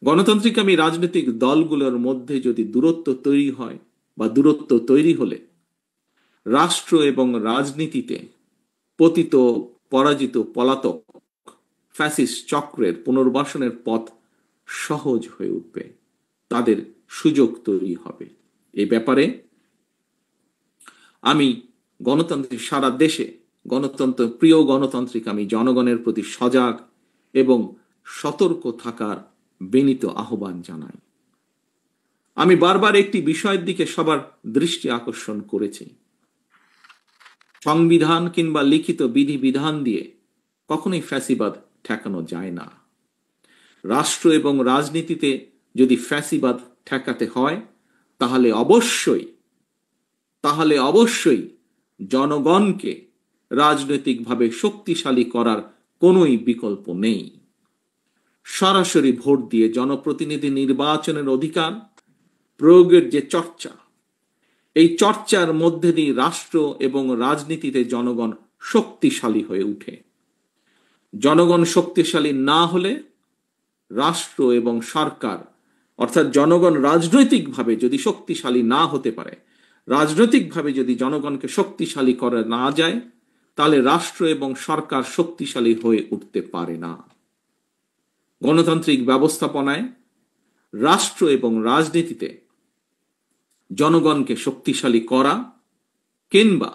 গণতান্ত্রিকামী রাজনৈতিক দলগুলোর মধ্যে যদি দূরত্ব তৈরি হয় বা দূরত্ব তৈরি হলে রাষ্ট্র এবং রাজনীতিতে পতিত, পরাজিত, পলাতক ফ্যাসিস্ট চক্রের পুনর্বাসনের পথ সহজ হয়ে উঠবে, তাদের সুযোগ তৈরি হবে। এই ব্যাপারে আমি গণতান্ত্রিক সারা দেশে প্রিয় গণতান্ত্রিক আমি জনগণের প্রতি সজাগ এবং সতর্ক থাকার বিনীত আহ্বান জানাই। আমি বারবার একটি বিষয়ের দিকে সবার দৃষ্টি আকর্ষণ করেছি। সংবিধান কিংবা লিখিত বিধিবিধান দিয়ে কখনোই ফ্যাসিবাদ ঠেকানো যায় না। রাষ্ট্র এবং রাজনীতিতে যদি ফ্যাসিবাদ ঠেকাতে হয় তাহলে অবশ্যই জনগণকে রাজনৈতিকভাবে শক্তিশালী করার কোনোই বিকল্প নেই। সরাসরি ভোট দিয়ে জনপ্রতিনিধি নির্বাচনের অধিকার প্রয়োগের যে চর্চা, এই চর্চার মধ্যে দিয়ে রাষ্ট্র এবং রাজনীতিতে জনগণ শক্তিশালী হয়ে উঠে। জনগণ শক্তিশালী না হলে রাষ্ট্র এবং সরকার, অর্থাৎ জনগণ রাজনৈতিকভাবে যদি শক্তিশালী না হতে পারে, রাজনৈতিকভাবে যদি জনগণকে শক্তিশালী করা না যায়, তাহলে রাষ্ট্র এবং সরকার শক্তিশালী হয়ে উঠতে পারে না। গণতান্ত্রিক ব্যবস্থাপনায় রাষ্ট্র এবং রাজনীতিতে জনগণকে শক্তিশালী করা কিংবা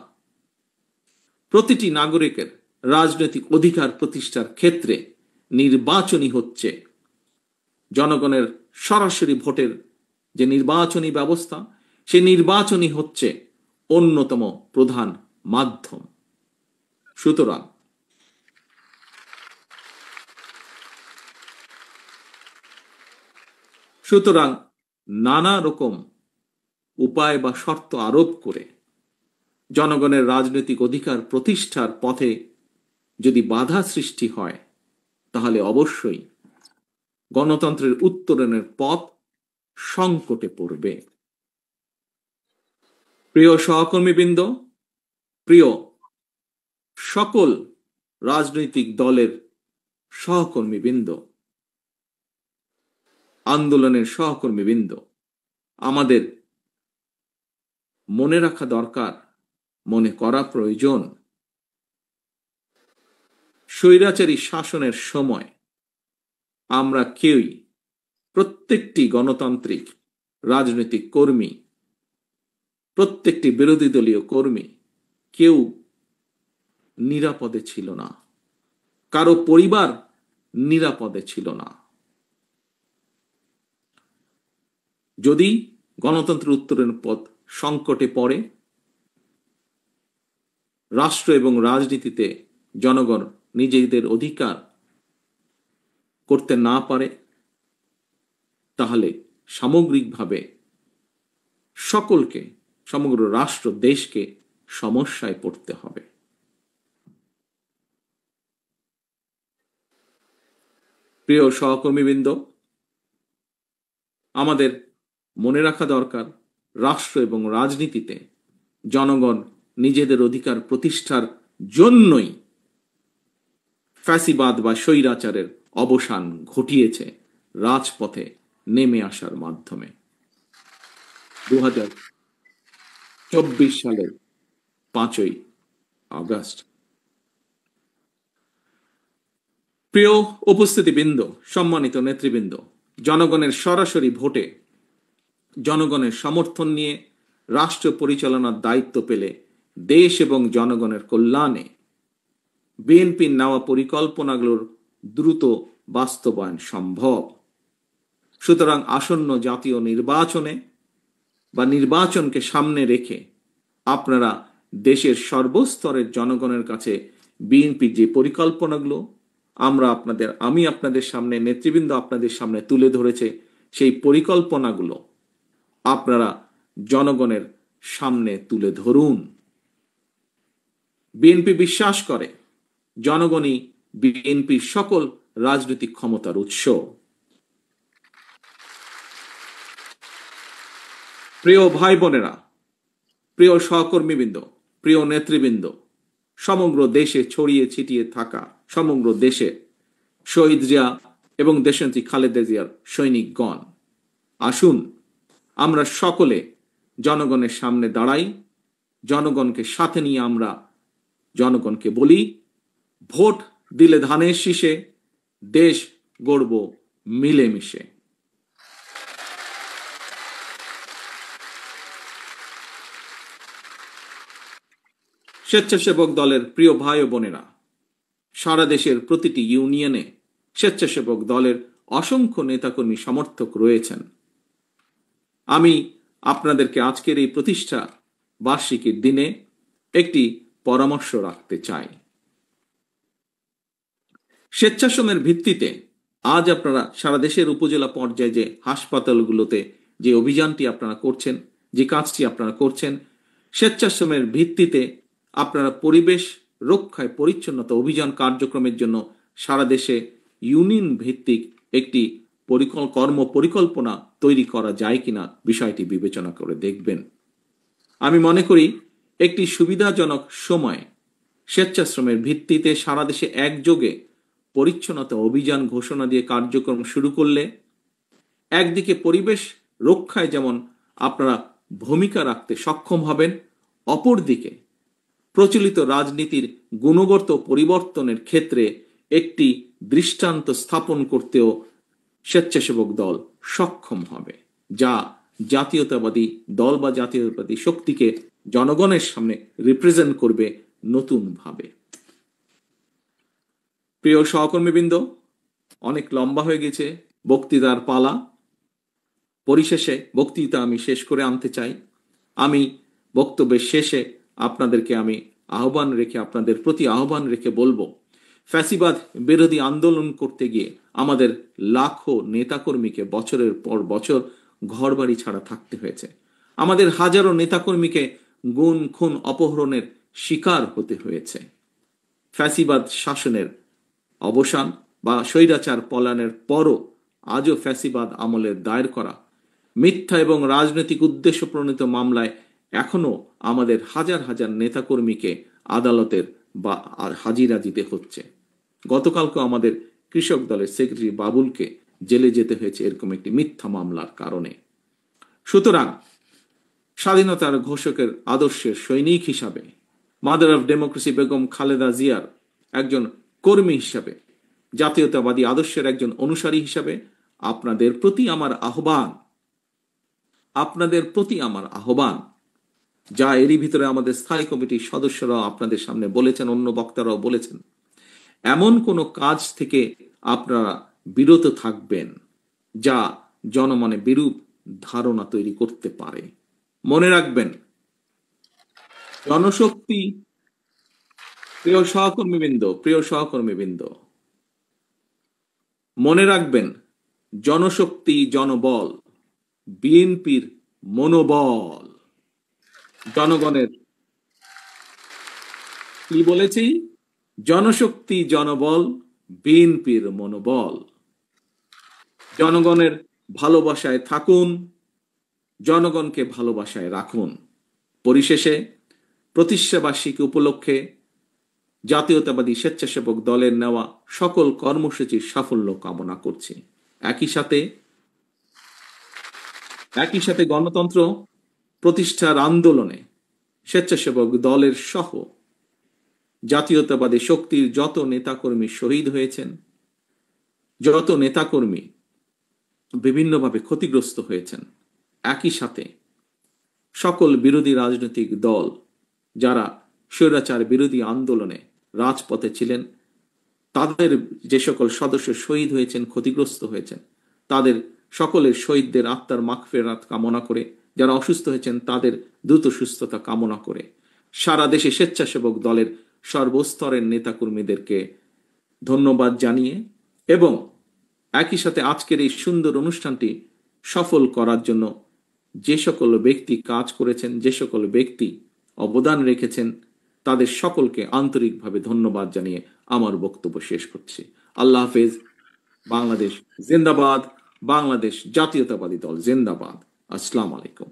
প্রতিটি নাগরিকের রাজনৈতিক অধিকার প্রতিষ্ঠার ক্ষেত্রে নির্বাচনই হচ্ছে জনগণের সরাসরি ভোটের যে নির্বাচনী ব্যবস্থা, সে নির্বাচনই হচ্ছে অন্যতম প্রধান মাধ্যম। সুতরাং নানা রকম উপায় বা শর্ত আরোপ করে জনগণের রাজনৈতিক অধিকার প্রতিষ্ঠার পথে যদি বাধা সৃষ্টি হয়, তাহলে অবশ্যই গণতন্ত্রের উত্তরণের পথ সংকটে পড়বে। প্রিয় সহকর্মীবৃন্দ, প্রিয় সকল রাজনৈতিক দলের সহকর্মীবৃন্দ, আন্দোলনের সহকর্মীবৃন্দ, আমাদের মনে রাখা দরকার, মনে করা প্রয়োজন, স্বৈরাচারী শাসনের সময় আমরা কেউই, প্রত্যেকটি গণতান্ত্রিক রাজনৈতিক কর্মী, প্রত্যেকটি বিরোধী দলীয় কর্মী কেউ নিরাপদে ছিল না, কারো পরিবার নিরাপদে ছিল না। যদি গণতন্ত্রের উত্তরণের পথ সংকটে পড়ে, রাষ্ট্র এবং রাজনীতিতে জনগণ নিজেদের অধিকার করতে না পারে, তাহলে সামগ্রিকভাবে সকলকে, সমগ্র রাষ্ট্র দেশকে সমস্যায় পড়তে হবে। প্রিয় সহকর্মীবৃন্দ, আমাদের মনে রাখা দরকার, রাষ্ট্র এবং রাজনীতিতে জনগণ নিজেদের অধিকার প্রতিষ্ঠার জন্যই ফ্যাসিবাদ বা স্বৈরাচারের অবসান ঘটিয়েছে রাজপথে নেমে আসার মাধ্যমে। 2024 সালের 5ই আগস্ট। প্রিয় উপস্থিতিবৃন্দ, সম্মানিত নেতৃবৃন্দ, জনগণের সরাসরি ভোটে জনগণের সমর্থন নিয়ে রাষ্ট্র পরিচালনার দায়িত্ব পেলে দেশ এবং জনগণের কল্যাণে বিএনপির নেওয়া পরিকল্পনাগুলোর দ্রুত বাস্তবায়ন সম্ভব। সুতরাং আসন্ন জাতীয় নির্বাচনে বা নির্বাচনকে সামনে রেখে আপনারা দেশের সর্বস্তরের জনগণের কাছে বিএনপির যে পরিকল্পনাগুলো আমি আপনাদের সামনে, নেতৃবৃন্দ আপনাদের সামনে তুলে ধরেছে, সেই পরিকল্পনাগুলো আপনারা জনগণের সামনে তুলে ধরুন। বিএনপি বিশ্বাস করে জনগণই বিএনপির সকল রাজনৈতিক ক্ষমতার উৎস। প্রিয় ভাই বোনেরা, প্রিয় সহকর্মীবৃন্দ, প্রিয় নেতৃবৃন্দ, সমগ্র দেশে ছড়িয়ে ছিটিয়ে থাকা, সমগ্র দেশে শহীদ জিয়া এবং দেশনেত্রী খালেদা জিয়ার সৈনিকগণ, আসুন আমরা সকলে জনগণের সামনে দাঁড়াই, জনগণকে সাথে নিয়ে আমরা জনগণকে বলি, ভোট দিলে ধানের শীষে, দেশ গড়ব মিলেমিশে। স্বেচ্ছাসেবক দলের প্রিয় ভাই ও বোনেরা, সারা দেশের প্রতিটি ইউনিয়নে স্বেচ্ছাসেবক দলের অসংখ্য নেতাকর্মী সমর্থক রয়েছেন। আমি আপনাদেরকে আজকের এই প্রতিষ্ঠা বার্ষিকীর দিনে একটি পরামর্শ রাখতে চাই। স্বেচ্ছাসেবকের ভিত্তিতে আজ আপনারা সারা দেশের উপজেলা পর্যায়ে যে হাসপাতালগুলোতে যে অভিযানটি আপনারা করছেন, যে কাজটি আপনারা করছেন, স্বেচ্ছাসেবকের ভিত্তিতে আপনারা পরিবেশ রক্ষায় পরিচ্ছন্নতা অভিযান কার্যক্রমের জন্য সারা দেশে ইউনিয়ন ভিত্তিক একটি কর্ম পরিকল্পনা তৈরি করা যায় কিনা বিষয়টি বিবেচনা করে দেখবেন। আমি মনে করি একটি সুবিধাজনক সময় স্বেচ্ছাশ্রমের ভিত্তিতে সারা দেশে একযোগে পরিচ্ছন্নতা অভিযান ঘোষণা দিয়ে কার্যক্রম শুরু করলে একদিকে পরিবেশ রক্ষায় যেমন আপনারা ভূমিকা রাখতে সক্ষম হবেন, অপরদিকে প্রচলিত রাজনীতির গুণগত পরিবর্তনের ক্ষেত্রে একটি দৃষ্টান্ত স্থাপন করতেও স্বেচ্ছাসেবক দল সক্ষম হবে, যা জাতীয়তাবাদী দল বা জাতীয়তাবাদী শক্তিকে জনগণের সামনে রিপ্রেজেন্ট করবে নতুনভাবে। প্রিয় সহকর্মীবৃন্দ, অনেক লম্বা হয়ে গেছে বক্তৃতার পালা। পরিশেষে বক্তৃতা আমি শেষ করে আনতে চাই। আমি বক্তব্যের শেষে আপনাদেরকে আমি আপনাদের প্রতি আহ্বান রেখে বলবো, ফ্যাসিবাদ বিরোধী আন্দোলন করতে গিয়ে আমাদের লাখো নেতাকর্মীকে বছরের পর বছর ঘরবাড়ি ছাড়া থাকতে হয়েছে। আমাদের হাজারো নেতাকর্মীকে গুম খুন অপহরণের শিকার হতে হয়েছে। ফ্যাসিবাদ শাসনের অবসান বা স্বৈরাচার পলায়নের পরও আজও ফ্যাসিবাদ আমলের দায়ের করা মিথ্যা এবং রাজনৈতিক উদ্দেশ্য প্রণীত মামলায় এখনো আমাদের হাজার হাজার নেতাকর্মীকে আদালতের বা হাজিরা দিতে হচ্ছে। গতকালকে আমাদের কৃষক দলের সেক্রেটারি বাবুলকে জেলে যেতে হয়েছে এরকম একটি মিথ্যা মামলার কারণে। সুতরাং স্বাধীনতার ঘোষকের আদর্শের সৈনিক হিসাবে, mother of democracy Begum Khaleda জিয়ার একজন কর্মী হিসাবে, জাতীয়তাবাদী আদর্শের একজন অনুসারী হিসাবে আপনাদের প্রতি আমার আহ্বান, যা এরই ভিতরে আমাদের স্থায়ী কমিটির সদস্যরাও আপনাদের সামনে বলেছেন, অন্য বক্তারাও বলেছেন, এমন কোনো কাজ থেকে আপনারা বিরত থাকবেন যা জনমনে বিরূপ ধারণা তৈরি করতে পারে। মনে রাখবেন, জনশক্তি, প্রিয় সহকর্মীবৃন্দ, মনে রাখবেন, জনশক্তি জনবল, বিএনপির মনোবল। জনগণের কি বলেছি? জনশক্তি জনবল, বিএনপির মনোবল। জনগণের ভালোবাসায় থাকুন, জনগণকে ভালোবাসায় রাখুন। পরিশেষে প্রতিষ্ঠা বার্ষিকী উপলক্ষে জাতীয়তাবাদী স্বেচ্ছাসেবক দলের নেওয়া সকল কর্মসূচির সাফল্য কামনা করছি। একই সাথে গণতন্ত্র প্রতিষ্ঠার আন্দোলনে স্বেচ্ছাসেবক দলের সহ জাতীয়তাবাদী শক্তির যত নেতাকর্মী শহীদ হয়েছেন, যত নেতাকর্মী বিভিন্নভাবে ক্ষতিগ্রস্ত হয়েছেন, একই সাথে সকল বিরোধী রাজনৈতিক দল যারা স্বৈরাচার বিরোধী আন্দোলনে রাজপথে ছিলেন, তাদের যে সকল সদস্য শহীদ হয়েছেন, ক্ষতিগ্রস্ত হয়েছেন, তাদের সকলের শহীদদের আত্মার মাগফিরাত কামনা করে, যারা অসুস্থ হয়েছেন তাদের দ্রুত সুস্থতা কামনা করে, সারা দেশে স্বেচ্ছাসেবক দলের সর্বস্তরের নেতাকর্মীদেরকে ধন্যবাদ জানিয়ে এবং একই সাথে আজকের এই সুন্দর অনুষ্ঠানটি সফল করার জন্য যে সকল ব্যক্তি কাজ করেছেন, যে সকল ব্যক্তি অবদান রেখেছেন, তাদের সকলকে আন্তরিকভাবে ধন্যবাদ জানিয়ে আমার বক্তব্য শেষ করছি। আল্লাহ হাফেজ। বাংলাদেশ জিন্দাবাদ। বাংলাদেশ জাতীয়তাবাদী দল জিন্দাবাদ। আসসালামু আলাইকুম।